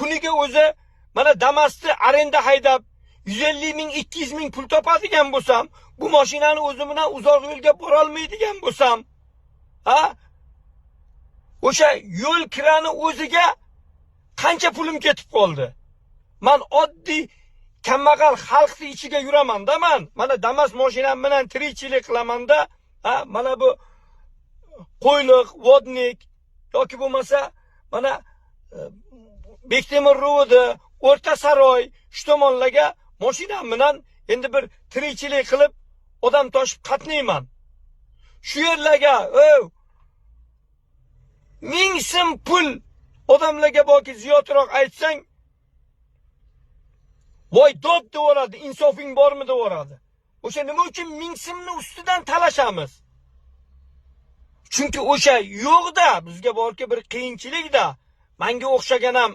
kuniga o'zi mana Damas'ni arenda haydab 150 ming 200 ming pul topadigan bo'lsam, bu mashinani o'zi bilan uzoq yo'lga bora olmaydigan bo'lsam, o'sha yo'l kirani o'ziga qancha pulim ketib qoldi? Men oddiy kambag'al xalqning ichiga yuraman-da men. Mana Damas mashinam bilan tirikchilik qilaman-da. Mana bu Qo'yliq, Vodnik yoki bo'lmasa mana Bektemir Ro'di, O'rta Saroy, shu tomonlarga mashinam bilan endi bir tirikchilik qilib odam toshib qatnayman. Shu yerlarga 1000 so'm pul odamlarga boki ziyodroq aytsang, voy dod devoradi, insofing bormi devoradi. O'sha nima uchun 1000 so'mni ustidan talashamiz? Chunki o'sha yo'qda, bizga borki bir qiyinchilikda. Menga o'xshagan ham